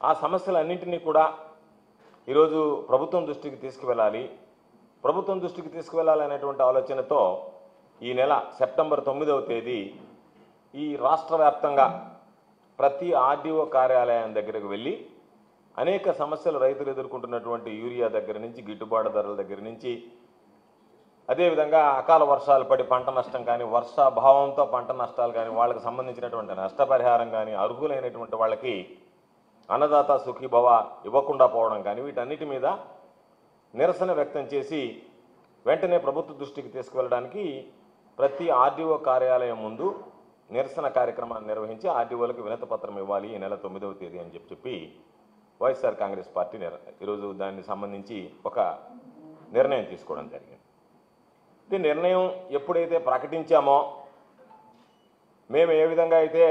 ఆ సమస్యలన్నింటినీ కూడా ఈరోజు ప్రభుత్వం దృష్టికి తీసుకువెళ్ళాలి. ప్రభుత్వం దృష్టికి తీసుకువెళ్ళాలనేటువంటి ఆలోచనతో ఈ నెల సెప్టెంబర్ 9వ తేదీ ఈ రాష్ట్ర వ్యాప్తంగా ప్రతి ఆర్డీఓ కార్యాలయం దగ్గరకు వెళ్ళి అనేక సమస్యలు రైతులు ఎదుర్కొంటున్నటువంటి యూరియా దగ్గర నుంచి, గిట్టుబాటు ధరల దగ్గర నుంచి, అదేవిధంగా అకాల వర్షాలు పడి పంట నష్టం కానీ, వర్షాభావంతో పంట నష్టాలు కానీ, వాళ్ళకి సంబంధించినటువంటి నష్టపరిహారం కానీ, అర్హులైనటువంటి వాళ్ళకి అన్నదాత సుఖీభవ ఇవ్వకుండా పోవడం కానీ, వీటన్నిటి మీద నిరసన వ్యక్తం చేసి వెంటనే ప్రభుత్వ దృష్టికి తీసుకువెళ్ళడానికి ప్రతి ఆర్డీఓ కార్యాలయం ముందు నిరసన కార్యక్రమాన్ని నిర్వహించి ఆర్డీఓలకు వినతి పత్రం ఇవ్వాలి ఈ నెల 9వ తేదీ అని చెప్పి వైఎస్ఆర్ కాంగ్రెస్ పార్టీ ఈరోజు దానికి సంబంధించి ఒక నిర్ణయం తీసుకోవడం జరిగింది. ఈ నిర్ణయం ఎప్పుడైతే ప్రకటించామో, మేము ఏ విధంగా అయితే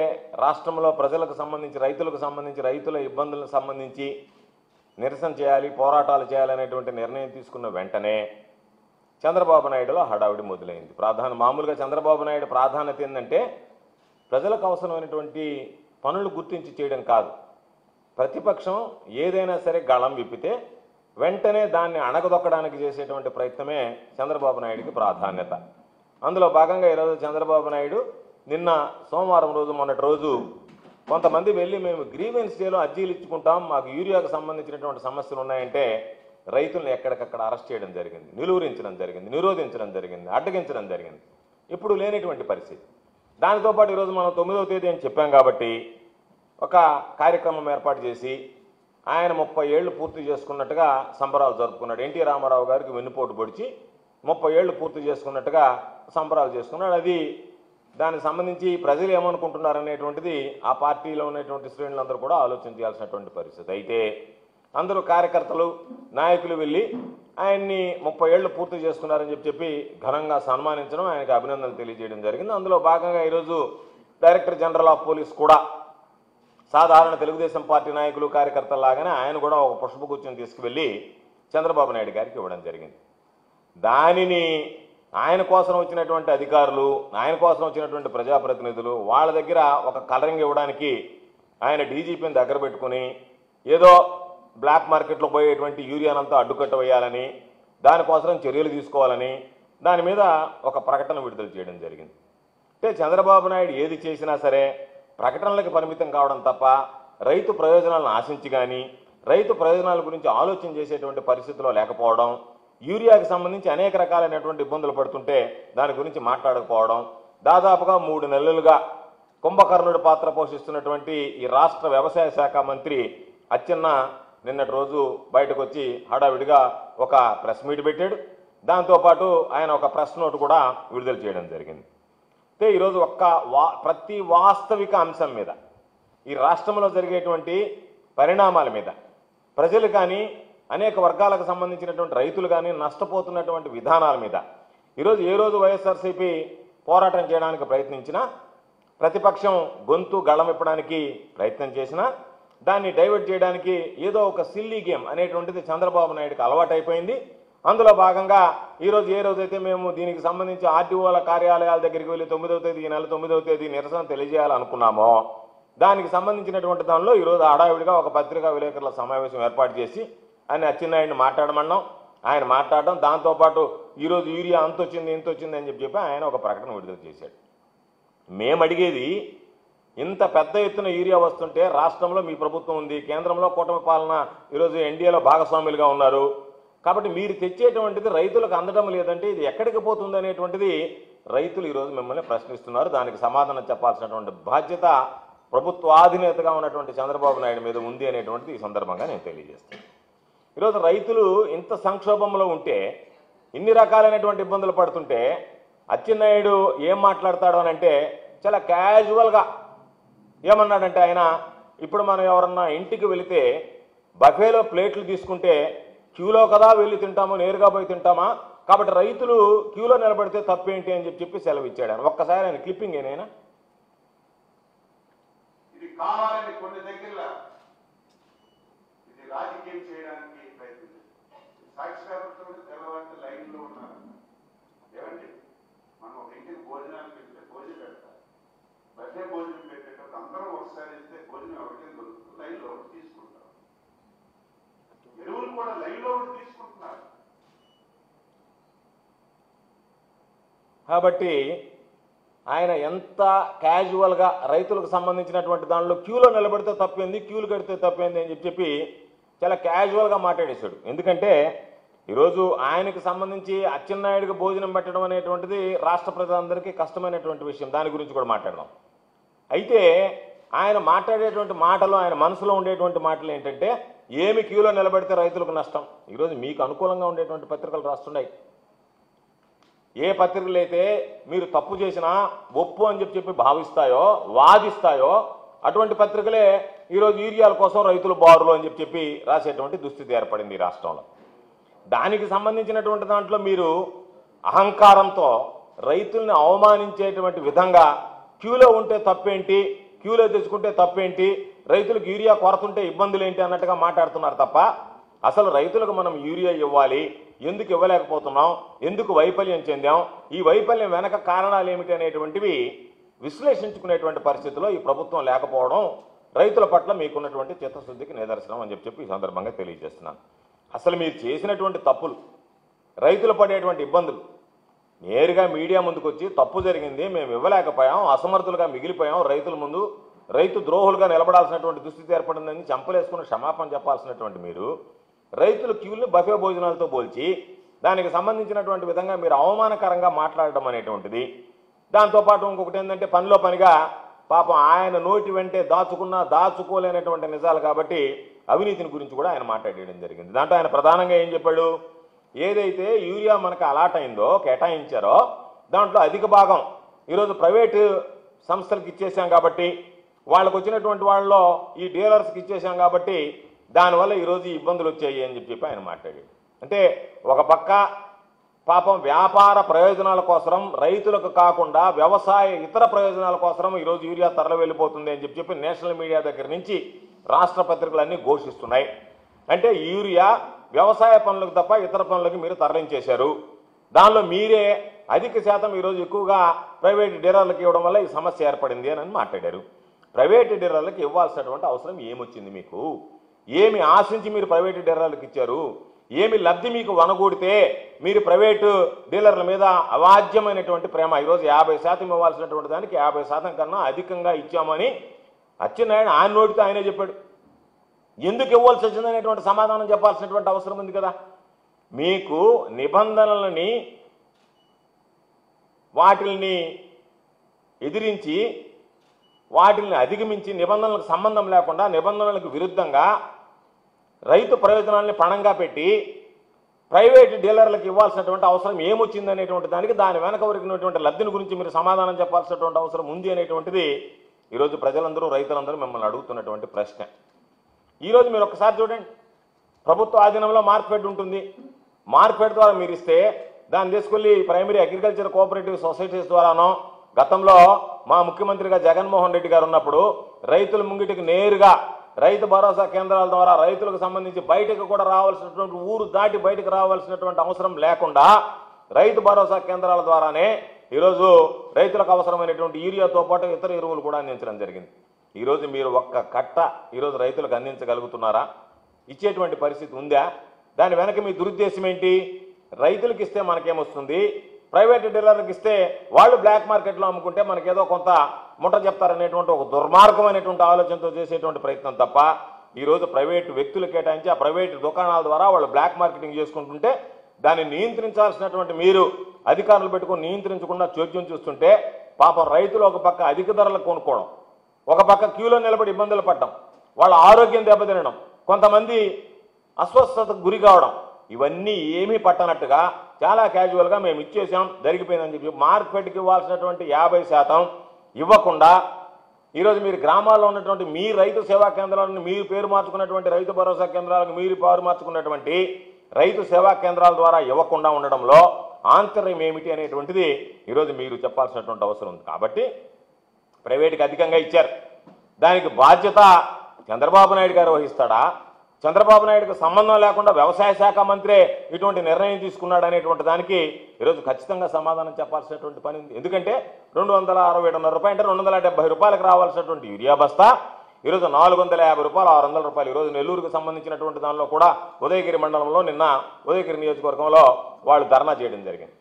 రాష్ట్రంలో ప్రజలకు సంబంధించి, రైతులకు సంబంధించి, రైతుల ఇబ్బందులకు సంబంధించి నిరసన చేయాలి, పోరాటాలు చేయాలనేటువంటి నిర్ణయం తీసుకున్న వెంటనే చంద్రబాబు నాయుడులో హడావిడి మొదలైంది. మామూలుగా చంద్రబాబు నాయుడు ప్రాధాన్యత ఏంటంటే ప్రజలకు అవసరమైనటువంటి పనులు గుర్తించి చేయడం కాదు. ప్రతిపక్షం ఏదైనా సరే గళం విప్పితే వెంటనే దాన్ని అణగదొక్కడానికి చేసేటువంటి ప్రయత్నమే చంద్రబాబు నాయుడికి ప్రాధాన్యత. అందులో భాగంగా ఈరోజు చంద్రబాబు నాయుడు నిన్న సోమవారం రోజు, మొన్నటి రోజు కొంతమంది వెళ్ళి మేము గ్రీవెన్స్ డేలో అర్జీలు ఇచ్చుకుంటాం, మాకు యూరియాకు సంబంధించినటువంటి సమస్యలు ఉన్నాయంటే రైతులను ఎక్కడికక్కడ అరెస్ట్ చేయడం జరిగింది, నిలువరించడం జరిగింది, నిరోధించడం జరిగింది, అడ్డగించడం జరిగింది. ఇప్పుడు లేనిటువంటి పరిస్థితి. దానితో పాటు ఈరోజు మనం 9వ తేదీ అని చెప్పాం కాబట్టి ఒక కార్యక్రమం ఏర్పాటు చేసి ఆయన 30 ఏళ్లు పూర్తి చేసుకున్నట్టుగా సంబరాలు జరుపుకున్నాడు. ఎన్టీ రామారావు గారికి వెన్నుపోటు పొడిచి 30 ఏళ్లు పూర్తి చేసుకున్నట్టుగా సంబరాలు చేసుకున్నాడు. అది దానికి సంబంధించి ప్రజలు ఏమనుకుంటున్నారనేటువంటిది ఆ పార్టీలో ఉన్నటువంటి శ్రేణులందరూ కూడా ఆలోచన చేయాల్సినటువంటి పరిస్థితి. అయితే అందరూ కార్యకర్తలు, నాయకులు వెళ్ళి ఆయన్ని 30 ఏళ్లు పూర్తి చేసుకున్నారని చెప్పి ఘనంగా సన్మానించడం, ఆయనకు అభినందనలు తెలియజేయడం జరిగింది. అందులో భాగంగా ఈరోజు డైరెక్టర్ జనరల్ ఆఫ్ పోలీస్ కూడా సాధారణ తెలుగుదేశం పార్టీ నాయకులు, కార్యకర్తలాగానే ఆయన కూడా ఒక పుష్పగుచ్చం తీసుకువెళ్ళి చంద్రబాబు నాయుడు గారికి ఇవ్వడం జరిగింది. దానిని ఆయన కోసం వచ్చినటువంటి అధికారులు, ఆయన కోసం వచ్చినటువంటి ప్రజాప్రతినిధులు వాళ్ళ దగ్గర ఒక కలరింగ్ ఇవ్వడానికి ఆయన డీజీపీని దగ్గర పెట్టుకుని ఏదో బ్లాక్ మార్కెట్లో పోయేటువంటి యూరియానంతా అడ్డుకట్ట వేయాలని, దానికోసం చర్యలు తీసుకోవాలని దాని మీద ఒక ప్రకటన విడుదల చేయడం జరిగింది. అంటే చంద్రబాబు నాయుడు ఏది చేసినా సరే ప్రకటనలకు పరిమితం కావడం తప్ప రైతు ప్రయోజనాలను ఆశించి కానీ, రైతు ప్రయోజనాల గురించి ఆలోచన చేసేటువంటి పరిస్థితిలో లేకపోవడం, యూరియాకి సంబంధించి అనేక రకాలైనటువంటి ఇబ్బందులు పడుతుంటే దాని గురించి మాట్లాడకపోవడం, దాదాపుగా 3 నెలలుగా కుంభకర్ణుడి పాత్ర పోషిస్తున్నటువంటి ఈ రాష్ట్ర వ్యవసాయ శాఖ మంత్రి అచ్చెన్న నిన్నటి రోజు బయటకు వచ్చి హడావిడిగా ఒక ప్రెస్ మీట్ పెట్టాడు. దాంతోపాటు ఆయన ఒక ప్రెస్ నోట్ కూడా విడుదల చేయడం జరిగింది. అయితే ఈరోజు ప్రతి వాస్తవిక అంశం మీద, ఈ రాష్ట్రంలో జరిగేటువంటి పరిణామాల మీద ప్రజలు కానీ, అనేక వర్గాలకు సంబంధించినటువంటి రైతులు కానీ నష్టపోతున్నటువంటి విధానాల మీద ఈరోజు ఏ రోజు వైఎస్ఆర్సీపీ పోరాటం చేయడానికి ప్రయత్నించినా, ప్రతిపక్షం గొంతు గళమిప్పడానికి ప్రయత్నం చేసినా దాన్ని డైవర్ట్ చేయడానికి ఏదో ఒక సిల్లీ గేమ్ అనేటువంటిది చంద్రబాబు నాయుడుకి అలవాటైపోయింది. అందులో భాగంగా ఈరోజు ఏ రోజైతే మేము దీనికి సంబంధించి ఆర్టీఓల కార్యాలయాల దగ్గరికి వెళ్ళి 9వ తేదీ, ఈ నెల 9వ తేదీ నిరసన తెలియజేయాలనుకున్నామో దానికి సంబంధించినటువంటి దానిలో ఈరోజు హడావిడిగా ఒక పత్రికా విలేకరుల సమావేశం ఏర్పాటు చేసి ఆయన అచ్చెన్నాయుడిని మాట్లాడమన్నాం. ఆయన మాట్లాడడం, దాంతోపాటు ఈరోజు యూరియా అంత వచ్చింది ఇంత వచ్చింది అని చెప్పి ఆయన ఒక ప్రకటన విడుదల చేశాడు. మేము అడిగేది, ఇంత పెద్ద ఎత్తున యూరియా వస్తుంటే రాష్ట్రంలో మీ ప్రభుత్వం ఉంది, కేంద్రంలో కూటమి పాలన ఈరోజు ఎన్డీఏలో భాగస్వాములుగా ఉన్నారు కాబట్టి మీరు తెచ్చేటువంటిది రైతులకు అందడం లేదంటే ఇది ఎక్కడికి పోతుంది అనేటువంటిది రైతులు ఈరోజు మిమ్మల్ని ప్రశ్నిస్తున్నారు. దానికి సమాధానం చెప్పాల్సినటువంటి బాధ్యత ప్రభుత్వాధినేతగా ఉన్నటువంటి చంద్రబాబు నాయుడు మీద ఉంది అనేటువంటిది ఈ సందర్భంగా నేను తెలియజేస్తాను. ఈరోజు రైతులు ఇంత సంక్షోభంలో ఉంటే, ఇన్ని రకాలైనటువంటి ఇబ్బందులు పడుతుంటే అచ్చెన్నాయుడు ఏం మాట్లాడతాడు అని అంటే చాలా క్యాజువల్గా ఏమన్నాడంటే, ఆయన ఇప్పుడు మనం ఎవరన్నా ఇంటికి వెళితే బఫేలో ప్లేట్లు తీసుకుంటే క్యూలో కదా వెళ్ళి తింటాము, నేరుగా పోయి తింటామా, కాబట్టి రైతులు క్యూలో నిలబడితే తప్పేంటి అని చెప్పి సెలవు ఇచ్చాడు. ఆయన ఒక్కసారి ఆయన క్లిప్పింగ్ ఏనైనా ఇది కావాలని కొన్ని దగ్గర ఇది రాజకీయం చేయడానికి ప్రయత్నించారు. సాక్షికారులతో తెల్లవారి లైన్లో ఉన్నారు. ఏమండి, మనం ఒక ఇంటికి భోజనాలు పెడితే భోజనం పెడతారు, బఫే భోజనం పెట్టేటప్పుడు అందరూ ఒకసారి ఇస్తే భోజనం ఎవరికైనా దొరుకుతుంది, లైన్లో తీసుకుంటారు. కాబట్టి ఆయన ఎంత క్యాజువల్గా రైతులకు సంబంధించినటువంటి దానిలో క్యూలో నిలబడితే తప్పేంది, క్యూలు కడితే తప్పేంది అని చెప్పి చాలా క్యాజువల్గా మాట్లాడేశాడు. ఎందుకంటే ఈరోజు ఆయనకు సంబంధించి అచ్చెన్నాయుడికి భోజనం పెట్టడం అనేటువంటిది రాష్ట్ర ప్రజలందరికీ కష్టమైనటువంటి విషయం. దాని గురించి కూడా మాట్లాడదాం. అయితే ఆయన మాట్లాడేటువంటి మాటలు, ఆయన మనసులో ఉండేటువంటి మాటలు ఏంటంటే ఏమి క్యూలో నిలబడితే రైతులకు నష్టం. ఈరోజు మీకు అనుకూలంగా ఉండేటువంటి పత్రికలు రాస్తున్నాయి. ఏ పత్రికలు అయితే మీరు తప్పు చేసినా ఒప్పు అని చెప్పి భావిస్తాయో, వాదిస్తాయో అటువంటి పత్రికలే ఈరోజు యూరియాల కోసం రైతులు బారులు అని చెప్పి రాసేటువంటి దుస్థితి ఏర్పడింది ఈ రాష్ట్రంలో. దానికి సంబంధించినటువంటి దాంట్లో మీరు అహంకారంతో రైతుల్ని అవమానించేటువంటి విధంగా క్యూలో ఉంటే తప్పేంటి, క్యూలో తెచ్చుకుంటే తప్పేంటి, రైతులకు యూరియా కొరతుంటే ఇబ్బందులు ఏంటి అన్నట్టుగా మాట్లాడుతున్నారు తప్ప అసలు రైతులకు మనం యూరియా ఇవ్వాలి, ఎందుకు ఇవ్వలేకపోతున్నాం, ఎందుకు వైఫల్యం చెందాం, ఈ వైఫల్యం వెనక కారణాలు ఏమిటి అనేటువంటివి విశ్లేషించుకునేటువంటి పరిస్థితిలో ఈ ప్రభుత్వం లేకపోవడం రైతుల పట్ల మీకున్నటువంటి చిత్తశుద్ధికి నిదర్శనం అని చెప్పి ఈ సందర్భంగా తెలియజేస్తున్నాను. అసలు మీరు చేసినటువంటి తప్పులు, రైతులు పడేటువంటి ఇబ్బందులు నేరుగా మీడియా ముందుకు వచ్చి తప్పు జరిగింది, మేము ఇవ్వలేకపోయాం, అసమర్థులుగా మిగిలిపోయాం, రైతుల ముందు రైతు ద్రోహులుగా నిలబడాల్సినటువంటి దుస్థితి ఏర్పడిందని చంపలేసుకుని క్షమాపణ చెప్పాల్సినటువంటి మీరు రైతుల క్యూల్ని బఫే భోజనాలతో పోల్చి దానికి సంబంధించినటువంటి విధంగా మీరు అవమానకరంగా మాట్లాడడం అనేటువంటిది. దాంతోపాటు ఇంకొకటి ఏంటంటే పనిలో పనిగా పాపం ఆయన నోటి వెంటే దాచుకున్నా దాచుకోలేనటువంటి నిజాలు కాబట్టి అవినీతిని గురించి కూడా ఆయన మాట్లాడేయడం జరిగింది. దాంట్లో ఆయన ప్రధానంగా ఏం చెప్పాడు, ఏదైతే యూరియా మనకు అలాట్ అయిందో, కేటాయించారో దాంట్లో అధిక భాగం ఈరోజు ప్రైవేటు సంస్థలకు ఇచ్చేసాం కాబట్టి, వాళ్ళకు వచ్చినటువంటి వాళ్ళలో ఈ డీలర్స్కి ఇచ్చేసాం కాబట్టి దానివల్ల ఈరోజు ఈ ఇబ్బందులు వచ్చాయి అని చెప్పి ఆయన మాట్లాడాడు. అంటే ఒక పక్క పాపం వ్యాపార ప్రయోజనాల కోసం, రైతులకు కాకుండా వ్యవసాయ ఇతర ప్రయోజనాల కోసం ఈరోజు యూరియా తరలి వెళ్ళిపోతుంది అని చెప్పి నేషనల్ మీడియా దగ్గర నుంచి రాష్ట్ర పత్రికలన్నీ ఘోషిస్తున్నాయి. అంటే యూరియా వ్యవసాయ పనులకు తప్ప ఇతర పనులకు మీరు తరలించేశారు, దానిలో మీరే అధిక శాతం ఈరోజు ఎక్కువగా ప్రైవేట్ డీలర్లకు ఇవ్వడం వల్ల ఈ సమస్య ఏర్పడింది అని మాట్లాడారు. ప్రైవేట్ డీలర్లకు ఇవ్వాల్సినటువంటి అవసరం ఏమొచ్చింది, మీకు ఏమి ఆశించి మీరు ప్రైవేటు డీలర్లకు ఇచ్చారు, ఏమి లబ్ధి మీకు వనగూడితే మీరు ప్రైవేటు డీలర్ల మీద అవాజ్యమైనటువంటి ప్రేమ, ఈరోజు 50% ఇవ్వాల్సినటువంటి దానికి 50% కన్నా అధికంగా ఇచ్చామని అచ్చెన్నాయుడు ఆయన నోటితో ఆయనే చెప్పాడు. ఎందుకు ఇవ్వాల్సి వచ్చిందనేటువంటి సమాధానం చెప్పాల్సినటువంటి అవసరం ఉంది కదా. మీకు నిబంధనలని వాటిని ఎదిరించి, వాటిని అధిగమించి, నిబంధనలకు సంబంధం లేకుండా, నిబంధనలకు విరుద్ధంగా రైతు ప్రయోజనాలని పణంగా పెట్టి ప్రైవేట్ డీలర్లకు ఇవ్వాల్సినటువంటి అవసరం ఏమొచ్చిందనేటువంటి దానికి, దాని వెనక వరకున్నటువంటి లబ్ధిని గురించి మీరు సమాధానం చెప్పాల్సినటువంటి అవసరం ఉంది అనేటువంటిది ఈరోజు ప్రజలందరూ, రైతులందరూ మిమ్మల్ని అడుగుతున్నటువంటి ప్రశ్న. ఈరోజు మీరు ఒకసారి చూడండి, ప్రభుత్వ ఆధీనంలో మార్కెట్ ఉంటుంది, మార్కెట్ ద్వారా మీరు ఇస్తే దాన్ని తీసుకెళ్ళి ప్రైమరీ అగ్రికల్చర్ కోఆపరేటివ్ సొసైటీస్ ద్వారానో, గతంలో మా ముఖ్యమంత్రిగా జగన్మోహన్ రెడ్డి గారు ఉన్నప్పుడు రైతుల ముంగిటికి నేరుగా రైతు భరోసా కేంద్రాల ద్వారా రైతులకు సంబంధించి బయటకు కూడా రావాల్సినటువంటి, ఊరు దాటి బయటకు రావాల్సినటువంటి అవసరం లేకుండా రైతు భరోసా కేంద్రాల ద్వారానే ఈరోజు రైతులకు అవసరమైనటువంటి యూరియాతో పాటు ఇతర ఎరువులు కూడా అందించడం జరిగింది. ఈరోజు మీరు ఒక్క కట్ట ఈరోజు రైతులకు అందించగలుగుతున్నారా? ఇచ్చేటువంటి పరిస్థితి ఉందా? దాని వెనక మీ దురుద్దేశం ఏంటి? రైతులకు ఇస్తే మనకేమొస్తుంది, ప్రైవేట్ డీలర్లకు ఇస్తే వాళ్ళు బ్లాక్ మార్కెట్లో అమ్ముకుంటే మనకేదో కొంత ముఠ చెప్తారనేటువంటి ఒక దుర్మార్గమైనటువంటి ఆలోచనతో చేసేటువంటి ప్రయత్నం తప్ప, ఈరోజు ప్రైవేటు వ్యక్తులు కేటాయించి ఆ ప్రైవేటు దుకాణాల ద్వారా వాళ్ళు బ్లాక్ మార్కెటింగ్ చేసుకుంటుంటే దాన్ని నియంత్రించాల్సినటువంటి మీరు అధికారులు పెట్టుకుని నియంత్రించకుండా చోద్యం చూస్తుంటే పాపం రైతులు ఒక పక్క అధిక ధరలకు కొనుక్కోవడం, ఒక పక్క క్యూలో నిలబడి ఇబ్బందులు పడడం, వాళ్ళ ఆరోగ్యం దెబ్బతినడం, కొంతమంది అస్వస్థతకు గురి కావడం, ఇవన్నీ ఏమీ పట్టనట్టుగా చాలా క్యాజువల్గా మేము ఇచ్చేసాం జరిగిపోయిందని చెప్పి మార్కెట్కి ఇవ్వాల్సినటువంటి 50% ఇవ్వకుండా ఈరోజు మీరు గ్రామాల్లో ఉన్నటువంటి మీ రైతు సేవా కేంద్రాలను మీరు పేరు మార్చుకున్నటువంటి రైతు భరోసా కేంద్రాలకు మీరు పేరు మార్చుకున్నటువంటి రైతు సేవా కేంద్రాల ద్వారా ఇవ్వకుండా ఉండడంలో ఆంతర్యం ఏమిటి అనేటువంటిది ఈరోజు మీరు చెప్పాల్సినటువంటి అవసరం ఉంది. కాబట్టి ప్రైవేట్కి అధికంగా ఇచ్చారు, దానికి బాధ్యత చంద్రబాబు నాయుడు గారు వహిస్తాడా? చంద్రబాబు నాయుడుకు సంబంధం లేకుండా వ్యవసాయ శాఖ మంత్రే ఇటువంటి నిర్ణయం తీసుకున్నాడు అనేటువంటి దానికి ఈరోజు ఖచ్చితంగా సమాధానం చెప్పాల్సినటువంటి పని ఉంది. ఎందుకంటే 267.5 రూపాయలు అంటే 270 రూపాయలకు రావాల్సినటువంటి యూరియా బస్తా ఈరోజు 450 రూపాయలు, 600 రూపాయలు. ఈరోజు నెల్లూరుకు సంబంధించినటువంటి దానిలో కూడా ఉదయగిరి మండలంలో నిన్న ఉదయగిరి నియోజకవర్గంలో వాళ్ళు ధర్నా చేయడం జరిగింది.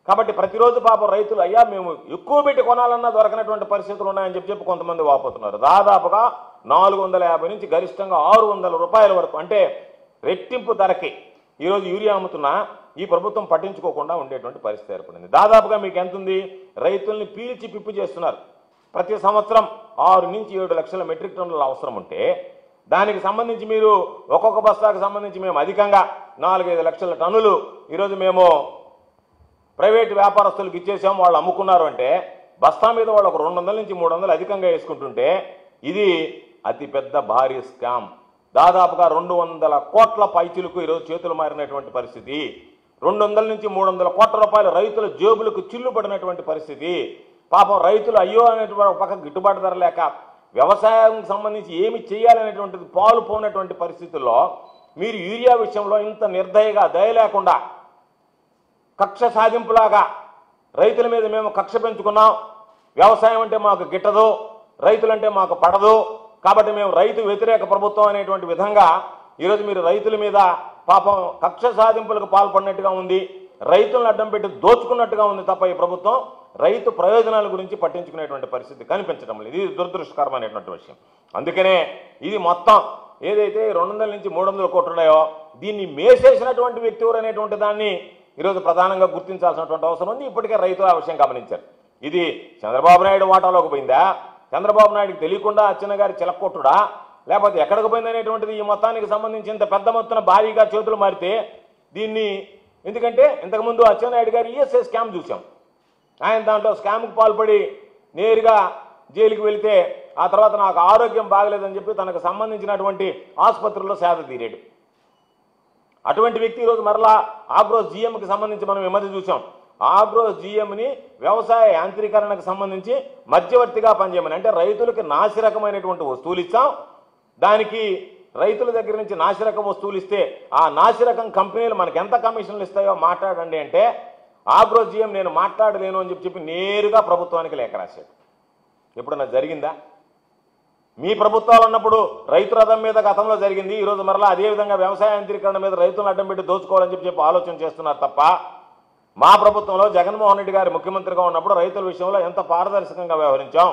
కాబట్టి ప్రతిరోజు పాపం రైతులు అయ్యా మేము ఎక్కువ పెట్టి కొనాలన్నా దొరకనటువంటి పరిస్థితులు ఉన్నాయని చెప్పి కొంతమంది వాపోతున్నారు. దాదాపుగా 450 నుంచి గరిష్టంగా 600 రూపాయల వరకు, అంటే రెట్టింపు ధరకి ఈరోజు యూరియా అమ్ముతున్నా ఈ ప్రభుత్వం పట్టించుకోకుండా ఉండేటువంటి పరిస్థితి ఏర్పడింది. దాదాపుగా మీకు ఎంత ఉంది? రైతుల్ని పీల్చి పిప్పు చేస్తున్నారు. ప్రతి సంవత్సరం 6 నుంచి 7 లక్షల మెట్రిక్ టన్నుల అవసరం ఉంటే దానికి సంబంధించి మీరు ఒక్కొక్క బస్తాకు సంబంధించి మేము అధికంగా 4-5 లక్షల టన్నులు ఈరోజు మేము ప్రైవేటు వ్యాపారస్తులకు ఇచ్చేసాం, వాళ్ళు అమ్ముకున్నారు అంటే బస్తా మీద వాళ్ళు ఒక 200 నుంచి 300 అధికంగా వేసుకుంటుంటే ఇది అతిపెద్ద భారీ స్కామ్. దాదాపుగా 200 కోట్ల పైచిలకు ఈరోజు చేతులు మారినటువంటి పరిస్థితి. 200 నుంచి 300 కోట్ల రూపాయలు రైతుల జేబులకు చిల్లు పడినటువంటి పరిస్థితి. పాపం రైతులు అయ్యో అనేటువంటి ఒక పక్క గిట్టుబాటు ధర లేక వ్యవసాయం సంబంధించి ఏమి చేయాలనేటువంటిది పాలు పోనటువంటి పరిస్థితుల్లో మీరు యూరియా విషయంలో ఇంత నిర్దయగా దయ లేకుండా కక్ష సాధింపులాగా రైతుల మీద మేము కక్ష పెంచుకున్నాం, వ్యవసాయం అంటే మాకు గిట్టదు, రైతులంటే మాకు పడదు, కాబట్టి మేము రైతు వ్యతిరేక ప్రభుత్వం అనేటువంటి విధంగా ఈరోజు మీరు రైతుల మీద పాపం కక్ష సాధింపులకు పాల్పడినట్టుగా ఉంది, రైతులను అడ్డం పెట్టి దోచుకున్నట్టుగా ఉంది తప్ప ఈ ప్రభుత్వం రైతు ప్రయోజనాల గురించి పట్టించుకునేటువంటి పరిస్థితి కనిపించడం లేదు. ఇది దురదృష్టకరమైనటువంటి విషయం. అందుకనే ఇది మొత్తం ఏదైతే 200 నుంచి 300 కోట్లు ఉన్నాయో దీన్ని మేసేసినటువంటి వ్యక్తి ఎవరు అనేటువంటి దాన్ని ఈరోజు ప్రధానంగా గుర్తించాల్సినటువంటి అవసరం ఉంది. ఇప్పటికే రైతులు ఆ విషయం గమనించారు. ఇది చంద్రబాబు నాయుడు వాటాలోకి పోయిందా, చంద్రబాబు నాయుడుకి తెలియకుండా అచ్చెన్న గారి చిలక్కొట్టుడా, లేకపోతే ఎక్కడికి పోయిందనేటువంటిది ఈ మొత్తానికి సంబంధించి ఇంత పెద్ద మొత్తం భారీగా చేతులు మారితే దీన్ని, ఎందుకంటే ఇంతకుముందు అచ్చెన్నాయుడు గారు ఈఎస్ఐ స్కామ్ చూసాం. ఆయన దాంట్లో స్కామ్కి పాల్పడి నేరుగా జైలుకి వెళితే ఆ తర్వాత నాకు ఆరోగ్యం బాగలేదని చెప్పి తనకు సంబంధించినటువంటి ఆసుపత్రుల్లో సేద తీరాడు. అటువంటి వ్యక్తి ఈరోజు మరలా ఆగ్రోస్ జీఎంకి సంబంధించి మనం ఈ మధ్య చూసాం. ఆగ్రోస్ జీఎంని వ్యవసాయ యాంత్రీకరణకు సంబంధించి మధ్యవర్తిగా పనిచేయమని, అంటే రైతులకి నాసిరకమైనటువంటి వస్తువులు ఇస్తాం, దానికి రైతుల దగ్గర నుంచి నాసిరకం వస్తువులు ఇస్తే ఆ నాసిరకం కంపెనీలు మనకి ఎంత కమిషన్లు ఇస్తాయో మాట్లాడండి అంటే ఆగ్రోస్ జీఎం నేను మాట్లాడలేను అని చెప్పి నేరుగా ప్రభుత్వానికి లేఖ రాశాడు. ఎప్పుడన్నా జరిగిందా? మీ ప్రభుత్వాలు ఉన్నప్పుడు రైతు రథం మీద గతంలో జరిగింది, ఈరోజు మరలా అదేవిధంగా వ్యవసాయ యంత్రీకరణ మీద రైతులను అడ్డం పెట్టి దోచుకోవాలని చెప్పి ఆలోచన చేస్తున్నారు తప్ప మా ప్రభుత్వంలో జగన్మోహన్ రెడ్డి గారు ముఖ్యమంత్రిగా ఉన్నప్పుడు రైతుల విషయంలో ఎంత పారదర్శకంగా వ్యవహరించాం.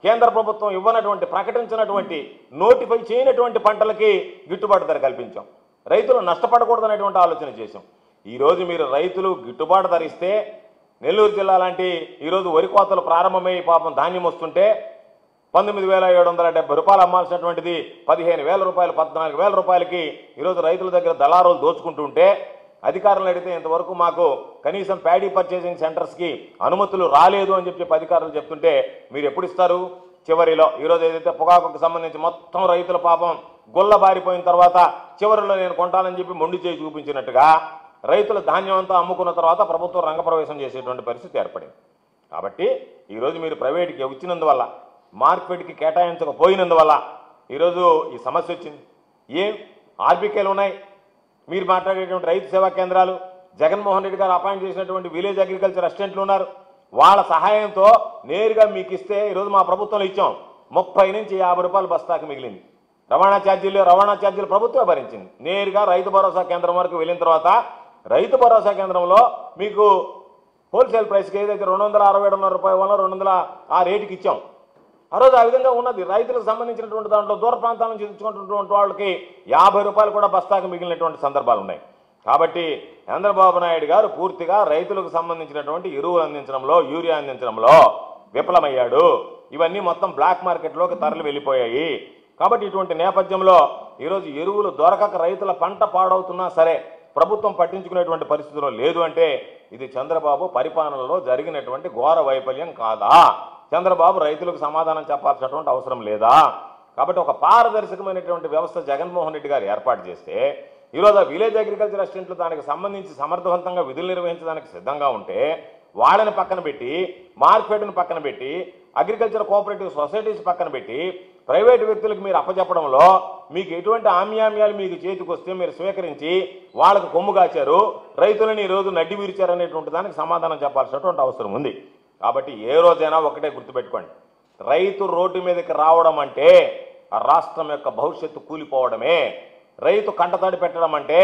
కేంద్ర ప్రభుత్వం ఇవ్వనటువంటి, ప్రకటించినటువంటి, నోటిఫై చేయనటువంటి పంటలకి గిట్టుబాటు ధర కల్పించాం. రైతులు నష్టపడకూడదనేటువంటి ఆలోచన చేశాం. ఈరోజు మీరు రైతులు గిట్టుబాటు ధర ఇస్తే నెల్లూరు జిల్లా లాంటి ఈరోజు వరి కోతలు ప్రారంభమై పాపం ధాన్యం వస్తుంటే 19,770 రూపాయలు అమ్మాల్సినటువంటిది 15,000 రూపాయలు, 14,000 రూపాయలకి ఈరోజు రైతుల దగ్గర దళారులు దోచుకుంటుంటే అధికారులు అడిగితే ఇంతవరకు మాకు కనీసం ప్యాడీ పర్చేసింగ్ సెంటర్స్కి అనుమతులు రాలేదు అని చెప్పి అధికారులు చెప్తుంటే మీరు ఎప్పుడు ఇస్తారు? చివరిలో ఈరోజు ఏదైతే పొగాకుకు సంబంధించి మొత్తం రైతుల పాపం గుల్ల బారిపోయిన తర్వాత చివరిలో నేను కొంటానని చెప్పి మొండి చేసి చూపించినట్టుగా రైతుల ధాన్యం అంతా అమ్ముకున్న తర్వాత ప్రభుత్వం రంగప్రవేశం చేసేటువంటి పరిస్థితి ఏర్పడింది. కాబట్టి ఈరోజు మీరు ప్రైవేట్కి ఇచ్చినందువల్ల, మార్కెట్కి కేటాయించకపోయినందువల్ల ఈరోజు ఈ సమస్య వచ్చింది. ఏం ఆర్బీకేలు ఉన్నాయి, మీరు మాట్లాడేటువంటి రైతు సేవా కేంద్రాలు, జగన్మోహన్ రెడ్డి గారు అపాయింట్ చేసినటువంటి విలేజ్ అగ్రికల్చర్ అసిస్టెంట్లు ఉన్నారు, వాళ్ళ సహాయంతో నేరుగా మీకు ఇస్తే ఈరోజు మా ప్రభుత్వంలో ఇచ్చాం 30 నుంచి 50 రూపాయలు బస్తాకు మిగిలింది. రవాణా ఛార్జీలు ప్రభుత్వమే భరించింది. నేరుగా రైతు భరోసా కేంద్రం వరకు వెళ్ళిన తర్వాత రైతు భరోసా కేంద్రంలో మీకు హోల్సేల్ ప్రైస్కి ఏదైతే 267 రూపాయల వల్ల 200 ఆ రేటుకి ఇచ్చాం. ఆ రోజు ఆ విధంగా ఉన్నది. రైతులకు సంబంధించినటువంటి దాంట్లో దూర ప్రాంతాల నుంచి తెచ్చుకుంటున్నటువంటి వాళ్ళకి 50 రూపాయలు కూడా బస్తాకు మిగిలినటువంటి సందర్భాలు ఉన్నాయి. కాబట్టి చంద్రబాబు నాయుడు గారు పూర్తిగా రైతులకు సంబంధించినటువంటి ఎరువులు అందించడంలో, యూరియా అందించడంలో విఫలమయ్యాడు. ఇవన్నీ మొత్తం బ్లాక్ మార్కెట్లోకి తరలి వెళ్ళిపోయాయి. కాబట్టి ఇటువంటి నేపథ్యంలో ఈరోజు ఎరువులు దొరకక రైతుల పంట పాడవుతున్నా సరే ప్రభుత్వం పట్టించుకునేటువంటి పరిస్థితిలో లేదు అంటే ఇది చంద్రబాబు పరిపాలనలో జరిగినటువంటి ఘోర వైఫల్యం కాదా? చంద్రబాబు రైతులకు సమాధానం చెప్పాల్సినటువంటి అవసరం లేదా? కాబట్టి ఒక పారదర్శకమైనటువంటి వ్యవస్థ జగన్మోహన్ రెడ్డి గారు ఏర్పాటు చేస్తే ఈరోజు విలేజ్ అగ్రికల్చర్ అసిస్టెంట్లు దానికి సంబంధించి సమర్థవంతంగా విధులు నిర్వహించడానికి సిద్ధంగా ఉంటే వాళ్ళని పక్కన పెట్టి, మార్కెట్ను పక్కన పెట్టి, అగ్రికల్చర్ కోఆపరేటివ్ సొసైటీస్ పక్కన పెట్టి ప్రైవేటు వ్యక్తులకు మీరు అప్పచెప్పడంలో మీకు ఎటువంటి ఆమ్యామ్యాలు మీకు చేతికి వస్తే మీరు స్వీకరించి వాళ్ళకు కొమ్ము కాచారు, రైతులని ఈరోజు నడ్డి విరిచారనేటువంటి దానికి సమాధానం చెప్పాల్సినటువంటి అవసరం ఉంది. కాబట్టి ఏ రోజైనా ఒకటే గుర్తుపెట్టుకోండి, రైతు రోడ్డు మీదకి రావడం అంటే ఆ రాష్ట్రం యొక్క భవిష్యత్తు కూలిపోవడమే. రైతు కంటతడి పెట్టడం అంటే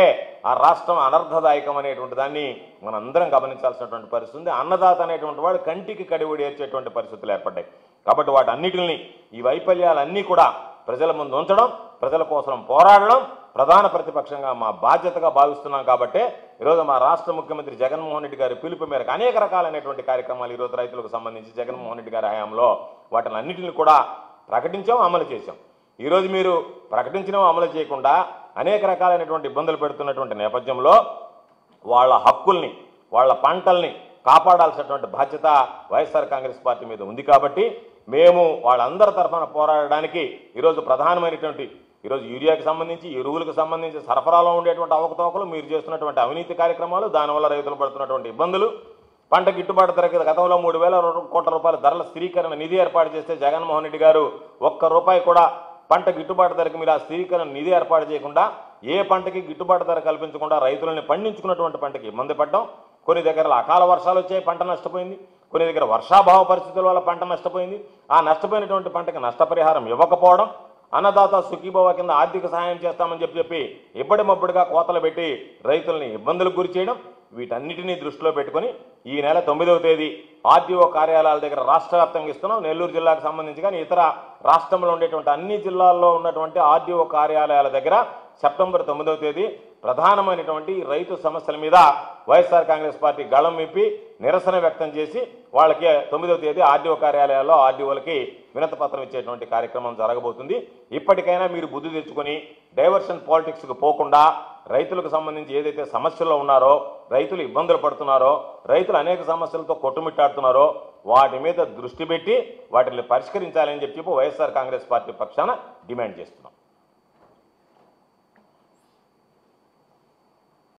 ఆ రాష్ట్రం అనర్థదాయకం అనేటువంటి దాన్ని మనందరం గమనించాల్సినటువంటి పరిస్థితి ఉంది. అన్నదాత అనేటువంటి వాడు కంటికి కడివడి ఏర్చేటువంటి పరిస్థితులు ఏర్పడ్డాయి. కాబట్టి వాటన్నిటిని, ఈ వైఫల్యాలన్నీ కూడా ప్రజల ముందు ఉంచడం, ప్రజల కోసం పోరాడడం ప్రధాన ప్రతిపక్షంగా మా బాధ్యతగా భావిస్తున్నాం. కాబట్టి ఈరోజు మా రాష్ట్ర ముఖ్యమంత్రి జగన్మోహన్ రెడ్డి గారి పిలుపు మేరకు అనేక రకాలైనటువంటి కార్యక్రమాలు ఈరోజు రైతులకు సంబంధించి జగన్మోహన్ రెడ్డి గారి హయాంలో వాటిని అన్నిటిని కూడా ప్రకటించాం, అమలు చేశాం. ఈరోజు మీరు ప్రకటించడం అమలు చేయకుండా అనేక రకాలైనటువంటి ఇబ్బందులు పెడుతున్నటువంటి నేపథ్యంలో వాళ్ళ హక్కుల్ని, వాళ్ళ పంటల్ని కాపాడాల్సినటువంటి బాధ్యత వైఎస్ఆర్ కాంగ్రెస్ పార్టీ మీద ఉంది. కాబట్టి మేము వాళ్ళందరి తరఫున పోరాడడానికి ఈరోజు ప్రధానమైనటువంటి ఈరోజు యూరియాకి సంబంధించి, ఎరువులకు సంబంధించి, సరఫరాలో ఉండేటువంటి అవకతవకలు, మీరు చేస్తున్నటువంటి అవినీతి కార్యక్రమాలు, దానివల్ల రైతులు పడుతున్నటువంటి ఇబ్బందులు, పంట గిట్టుబాటు ధరకి గతంలో 3,000 కోట్ల రూపాయల ధరల స్థిరీకరణ నిధి ఏర్పాటు చేస్తే జగన్మోహన్ రెడ్డి గారు ₹1 కూడా పంట గిట్టుబాటు ధరకి మీరు ఆ స్థిరీకరణ నిధి ఏర్పాటు చేయకుండా, ఏ పంటకి గిట్టుబాటు ధర కల్పించకుండా రైతులని పండించుకున్నటువంటి పంటకి ఇబ్బంది పడ్డాం. కొన్ని దగ్గర అకాల వర్షాలు వచ్చాయి, పంట నష్టపోయింది. కొన్ని దగ్గర వర్షాభావ పరిస్థితుల వల్ల పంట నష్టపోయింది. ఆ నష్టపోయినటువంటి పంటకి నష్టపరిహారం ఇవ్వకపోవడం, అన్నదాత సుఖీభవ కింద ఆర్థిక సహాయం చేస్తామని చెప్పి ఇబ్బడిమబ్బడిగా కోతలు పెట్టి రైతుల్ని ఇబ్బందులకు గురి చేయడం, వీటన్నిటినీ దృష్టిలో పెట్టుకుని ఈ నెల 9వ తేదీ ఆర్డీఓ కార్యాలయాల దగ్గర రాష్ట్ర వ్యాప్తంగా ఇస్తున్నాం. నెల్లూరు జిల్లాకు సంబంధించి కానీ ఇతర రాష్ట్రంలో ఉండేటువంటి అన్ని జిల్లాల్లో ఉన్నటువంటి ఆర్డీఓ కార్యాలయాల దగ్గర సెప్టెంబర్ 9వ తేదీ ప్రధానమైనటువంటి రైతు సమస్యల మీద వైఎస్ఆర్ కాంగ్రెస్ పార్టీ గళం విప్పి నిరసన వ్యక్తం చేసి వాళ్ళకి 9వ తేదీ ఆర్డీఓ కార్యాలయాల్లో ఆర్డీఓలకి వినతి పత్రం ఇచ్చేటువంటి కార్యక్రమం జరగబోతుంది. ఇప్పటికైనా మీరు బుద్ధి తెచ్చుకొని డైవర్షన్ పాలిటిక్స్కి పోకుండా రైతులకు సంబంధించి ఏదైతే సమస్యల్లో ఉన్నారో, రైతులు ఇబ్బందులు పడుతున్నారో, రైతులు అనేక సమస్యలతో కొట్టుమిట్టాడుతున్నారో వాటి మీద దృష్టి పెట్టి వాటిని పరిష్కరించాలని చెప్పి వైఎస్ఆర్ కాంగ్రెస్ పార్టీ పక్షాన డిమాండ్ చేస్తున్నాం.